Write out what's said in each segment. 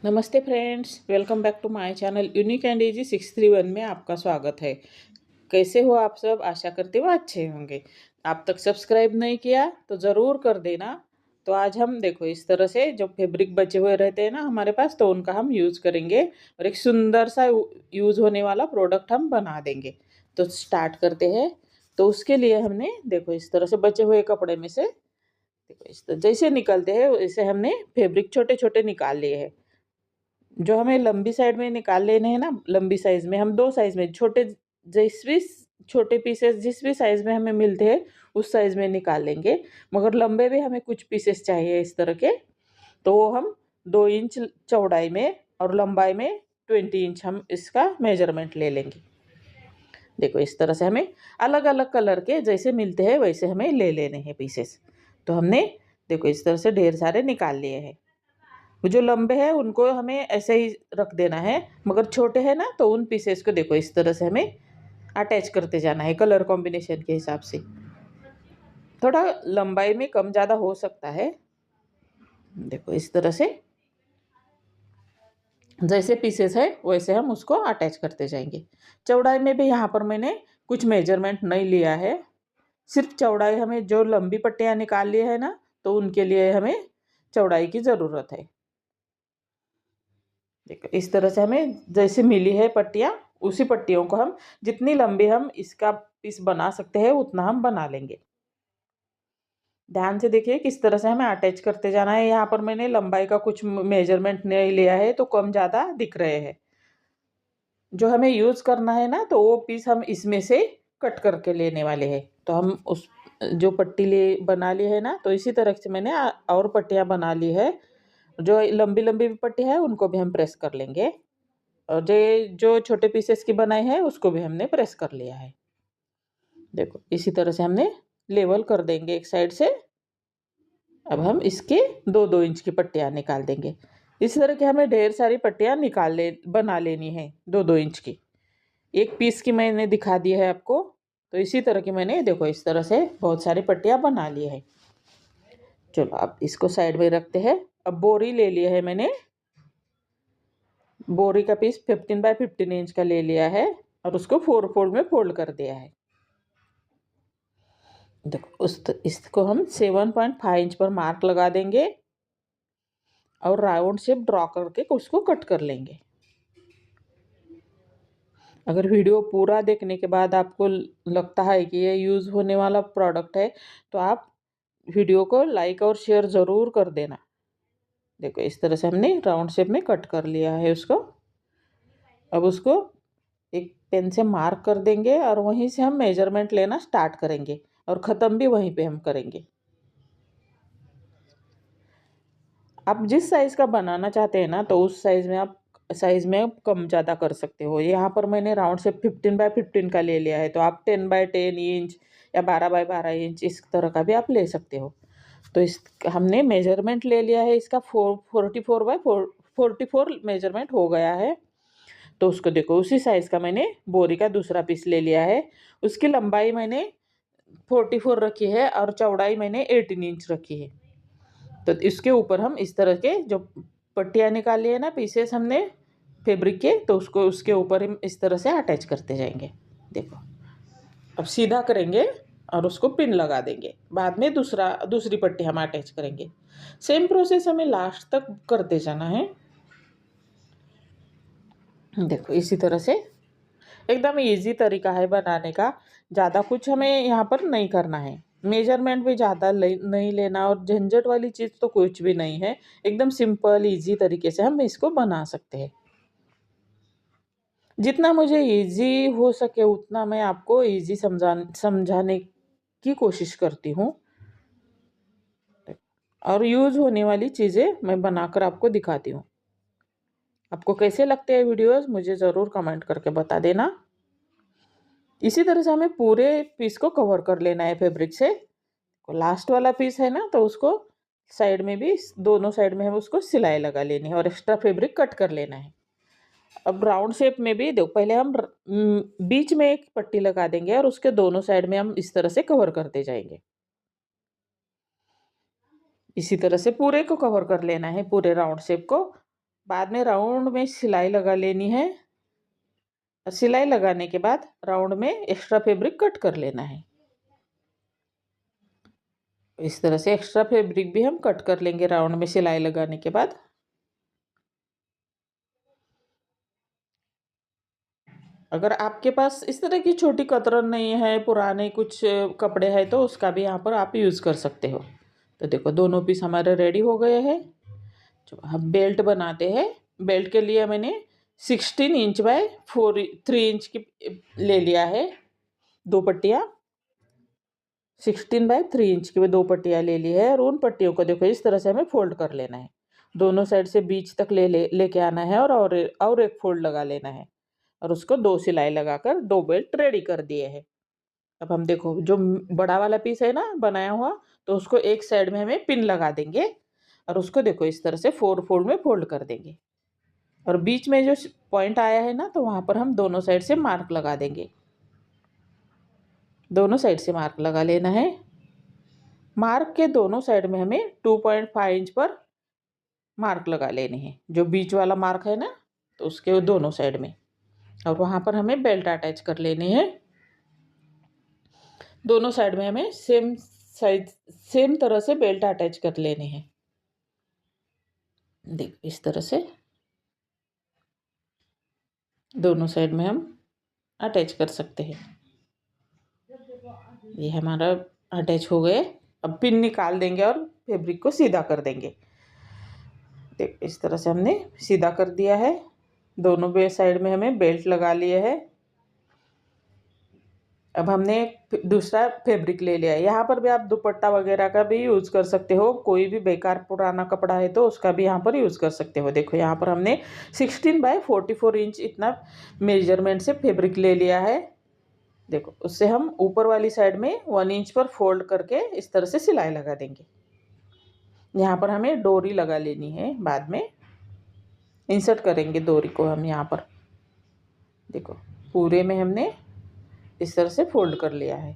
नमस्ते friends, welcome back to my channel unique and easy 631 में आपका स्वागत है। कैसे हो आप सब? आशा करती हूँ अच्छे होंगे। आप तक सब्सक्राइब नहीं किया तो ज़रूर कर देना। तो आज हम देखो इस तरह से जो फैब्रिक बचे हुए रहते हैं ना हमारे पास, तो उनका हम यूज़ करेंगे और एक सुंदर सा यूज़ होने वाला प्रोडक्ट हम बना देंगे। तो स्टार्ट करते हैं। तो उसके लिए हमने देखो इस तरह से बचे हुए कपड़े में से देखो इस तरह जैसे निकलते हैं वैसे हमने फैब्रिक छोटे छोटे निकाल लिए हैं। जो हमें लंबी साइड में निकाल लेने हैं ना, लंबी साइज में हम दो साइज में छोटे, जिस भी छोटे पीसेस जिस भी साइज में हमें मिलते हैं उस साइज में निकाल लेंगे। मगर लंबे भी हमें कुछ पीसेस चाहिए इस तरह के, तो वो हम 2 इंच चौड़ाई में और लंबाई में 20 इंच हम इसका मेजरमेंट ले लेंगे। देखो इस तरह से हमें अलग अलग कलर के जैसे मिलते हैं वैसे हमें ले लेने हैं पीसेस। तो हमने देखो इस तरह से ढेर सारे निकाल लिए हैं। वो जो लंबे हैं उनको हमें ऐसे ही रख देना है, मगर छोटे हैं ना तो उन पीसेस को देखो इस तरह से हमें अटैच करते जाना है कलर कॉम्बिनेशन के हिसाब से। थोड़ा लंबाई में कम ज़्यादा हो सकता है। देखो इस तरह से जैसे पीसेस है वैसे हम उसको अटैच करते जाएंगे। चौड़ाई में भी यहाँ पर मैंने कुछ मेजरमेंट नहीं लिया है, सिर्फ चौड़ाई हमें जो लंबी पट्टियाँ निकाल ली है ना तो उनके लिए हमें चौड़ाई की ज़रूरत है। देखो इस तरह से हमें जैसे मिली है पट्टियाँ, उसी पट्टियों को हम जितनी लंबी हम इसका पीस बना सकते हैं उतना हम बना लेंगे। ध्यान से देखिए किस तरह से हमें अटैच करते जाना है। यहाँ पर मैंने लंबाई का कुछ मेजरमेंट नहीं लिया है तो कम ज़्यादा दिख रहे हैं। जो हमें यूज़ करना है ना तो वो पीस हम इसमें से कट करके लेने वाले हैं। तो हम उस जो पट्टी ले बना ली है ना तो इसी तरह से मैंने और पट्टियाँ बना ली है। जो लंबी लंबी पट्टी है उनको भी हम प्रेस कर लेंगे, और जो छोटे पीसेस की बनाई है उसको भी हमने प्रेस कर लिया है। देखो इसी तरह से हमने लेवल कर देंगे एक साइड से। अब हम इसके 2-2 इंच की पट्टियाँ निकाल देंगे। इस तरह की हमें ढेर सारी पट्टियाँ बना लेनी है 2-2 इंच की। एक पीस की मैंने दिखा दी है आपको, तो इसी तरह की मैंने देखो इस तरह से बहुत सारी पट्टियाँ बना ली है। चलो अब इसको साइड में रखते हैं। अब बोरी ले लिया है मैंने, बोरी का पीस 15x15 इंच का ले लिया है और उसको 4 फोल्ड में फोल्ड कर दिया है। देखो इसको हम 7.5 इंच पर मार्क लगा देंगे और राउंड शेप ड्रॉ करके उसको कट कर लेंगे। अगर वीडियो पूरा देखने के बाद आपको लगता है कि ये यूज़ होने वाला प्रोडक्ट है तो आप वीडियो को लाइक और शेयर ज़रूर कर देना। देखो इस तरह से हमने राउंड शेप में कट कर लिया है उसको। अब उसको एक पेन से मार्क कर देंगे और वहीं से हम मेजरमेंट लेना स्टार्ट करेंगे और ख़त्म भी वहीं पे हम करेंगे। आप जिस साइज़ का बनाना चाहते हैं ना तो उस साइज़ में आप कम ज़्यादा कर सकते हो। यहाँ पर मैंने राउंड शेप 15x15 का ले लिया है, तो आप 10x10 इंच या 12x12 इंच इस तरह का भी आप ले सकते हो। तो इस हमने मेजरमेंट ले लिया है इसका 44 मेजरमेंट हो गया है। तो उसको देखो उसी साइज़ का मैंने बोरी का दूसरा पीस ले लिया है। उसकी लंबाई मैंने 44 रखी है और चौड़ाई मैंने 18 इंच रखी है। तो इसके ऊपर हम इस तरह के जो पट्टियाँ निकाली है ना पीसेस हमने फैब्रिक के, तो उसको उसके ऊपर हम इस तरह से अटैच करते जाएंगे। देखो अब सीधा करेंगे और उसको पिन लगा देंगे। बाद में दूसरी पट्टी हम अटैच करेंगे। सेम प्रोसेस हमें लास्ट तक करते जाना है। देखो इसी तरह से एकदम इजी तरीका है बनाने का। ज़्यादा कुछ हमें यहाँ पर नहीं करना है, मेजरमेंट भी ज़्यादा नहीं लेना और झंझट वाली चीज़ तो कुछ भी नहीं है। एकदम सिंपल इजी तरीके से हम इसको बना सकते हैं। जितना मुझे इजी हो सके उतना मैं आपको इजी समझाने की कोशिश करती हूँ और यूज़ होने वाली चीज़ें मैं बनाकर आपको दिखाती हूँ। आपको कैसे लगते हैं वीडियोस मुझे ज़रूर कमेंट करके बता देना। इसी तरह से हमें पूरे पीस को कवर कर लेना है फैब्रिक से। लास्ट वाला पीस है ना तो उसको साइड में भी दोनों साइड में हम उसको सिलाई लगा लेनी है और एक्स्ट्रा फैब्रिक कट कर लेना है। अब राउंड शेप में भी देखो पहले हम बीच में एक पट्टी लगा देंगे और उसके दोनों साइड में हम इस तरह से कवर करते जाएंगे। इसी तरह से पूरे को कवर कर लेना है, पूरे राउंड शेप को। बाद में राउंड में सिलाई लगा लेनी है। और सिलाई लगाने के बाद राउंड में एक्स्ट्रा फैब्रिक कट कर लेना है। इस तरह से एक्स्ट्रा फैब्रिक भी हम कट कर लेंगे राउंड में सिलाई लगाने के बाद। अगर आपके पास इस तरह की छोटी कतरन नहीं है, पुराने कुछ कपड़े हैं, तो उसका भी यहाँ पर आप यूज़ कर सकते हो। तो देखो दोनों पीस हमारे रेडी हो गए हैं। जो हम बेल्ट बनाते हैं, बेल्ट के लिए मैंने 16 इंच बाय 3 इंच की ले लिया है, 2 पट्टियाँ। 16 बाय 3 इंच की 2 पट्टियाँ ले ली है। और उन पट्टियों को देखो इस तरह से हमें फोल्ड कर लेना है। दोनों साइड से बीच तक लेके आना है और एक फोल्ड लगा लेना है। और उसको 2 सिलाई लगाकर 2 बेल्ट रेडी कर दिए हैं। अब हम देखो जो बड़ा वाला पीस है ना बनाया हुआ, तो उसको एक साइड में हमें पिन लगा देंगे। और उसको देखो इस तरह से 4 फोल्ड में फोल्ड कर देंगे। और बीच में जो पॉइंट आया है ना, तो वहाँ पर हम दोनों साइड से मार्क लगा देंगे। दोनों साइड से मार्क लगा लेना है। मार्क के दोनों साइड में हमें 2.5 इंच पर मार्क लगा लेने हैं। जो बीच वाला मार्क है ना, तो उसके दोनों साइड में। और वहाँ पर हमें बेल्ट अटैच कर लेने हैं। दोनों साइड में हमें सेम तरह से बेल्ट अटैच कर लेने हैं। देख इस तरह से दोनों साइड में हम अटैच कर सकते हैं। ये हमारा अटैच हो गए। अब पिन निकाल देंगे और फैब्रिक को सीधा कर देंगे। देख इस तरह से हमने सीधा कर दिया है। दोनों साइड में हमें बेल्ट लगा लिए है। अब हमने दूसरा फैब्रिक ले लिया है। यहाँ पर भी आप दुपट्टा वगैरह का भी यूज़ कर सकते हो। कोई भी बेकार पुराना कपड़ा है तो उसका भी यहाँ पर यूज़ कर सकते हो। देखो यहाँ पर हमने 16 बाय 44 इंच इतना मेजरमेंट से फैब्रिक ले लिया है। देखो उससे हम ऊपर वाली साइड में 1 इंच पर फोल्ड करके इस तरह से सिलाई लगा देंगे। यहाँ पर हमें डोरी लगा लेनी है। बाद में इंसर्ट करेंगे डोरी को हम यहाँ पर। देखो पूरे में हमने इस तरह से फोल्ड कर लिया है।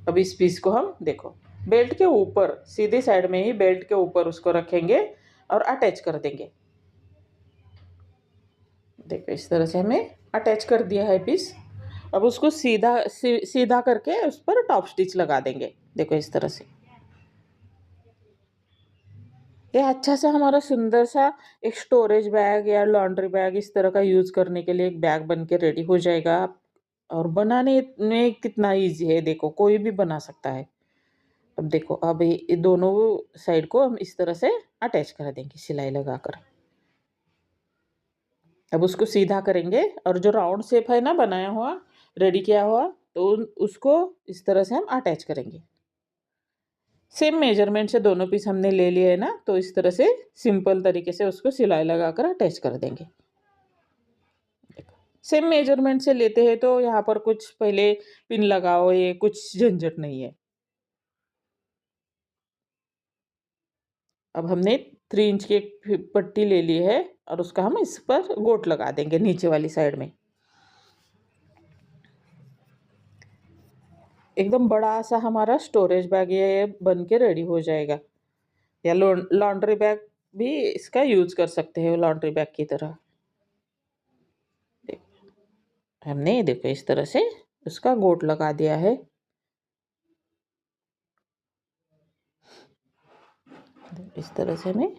अब इस पीस को हम देखो बेल्ट के ऊपर सीधी साइड में ही बेल्ट के ऊपर उसको रखेंगे और अटैच कर देंगे। देखो इस तरह से हमने अटैच कर दिया है पीस। अब उसको सीधा करके उस पर टॉप स्टिच लगा देंगे। देखो इस तरह से ये अच्छा सा हमारा सुंदर सा एक स्टोरेज बैग या लॉन्ड्री बैग इस तरह का यूज़ करने के लिए एक बैग बन के रेडी हो जाएगा। और बनाने में कितना इजी है, देखो कोई भी बना सकता है। अब देखो अब ये दोनों साइड को हम इस तरह से अटैच कर देंगे सिलाई लगाकर। अब उसको सीधा करेंगे और जो राउंड शेप है ना बनाया हुआ रेडी किया हुआ, तो उसको इस तरह से हम अटैच करेंगे। सेम मेजरमेंट से दोनों पीस हमने ले लिए है ना, तो इस तरह से सिंपल तरीके से उसको सिलाई लगाकर अटैच कर देंगे। सेम मेजरमेंट से लेते हैं तो यहाँ पर कुछ पहले पिन लगाओ, ये कुछ झंझट नहीं है। अब हमने 3 इंच की एक पट्टी ले ली है और उसका हम इस पर गोट लगा देंगे नीचे वाली साइड में। एकदम बड़ा सा हमारा स्टोरेज बैग ये बन के रेडी हो जाएगा। या लॉन्ड्री बैग भी इसका यूज कर सकते हो लॉन्ड्री बैग की तरह। हमने देखो इस तरह से उसका गोट लगा दिया है। इस तरह से हमें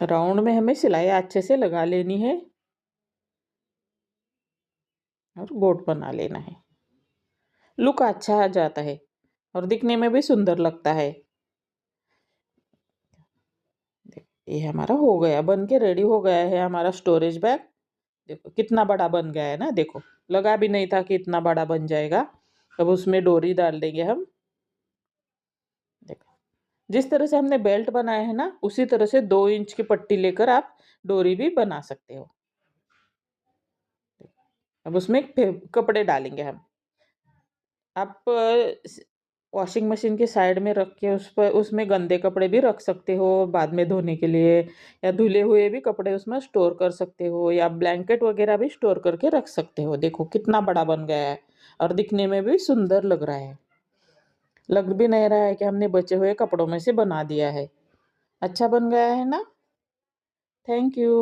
राउंड में हमें सिलाई अच्छे से लगा लेनी है और गोट बना लेना है। लुक अच्छा आ जाता है और दिखने में भी सुंदर लगता है। ये हमारा हो गया, बन के रेडी हो गया है हमारा स्टोरेज बैग। देखो कितना बड़ा बन गया है ना। देखो लगा भी नहीं था कि इतना बड़ा बन जाएगा। अब उसमें डोरी डाल देंगे हम। देखो जिस तरह से हमने बेल्ट बनाया है ना, उसी तरह से 2 इंच की पट्टी लेकर आप डोरी भी बना सकते हो। अब उसमें कपड़े डालेंगे हम। आप वॉशिंग मशीन के साइड में रख के उस पर उसमें गंदे कपड़े भी रख सकते हो बाद में धोने के लिए, या धुले हुए भी कपड़े उसमें स्टोर कर सकते हो, या ब्लैंकेट वगैरह भी स्टोर करके रख सकते हो। देखो कितना बड़ा बन गया है और दिखने में भी सुंदर लग रहा है। लग भी नहीं रहा है कि हमने बचे हुए कपड़ों में से बना दिया है। अच्छा बन गया है ना। Thank you.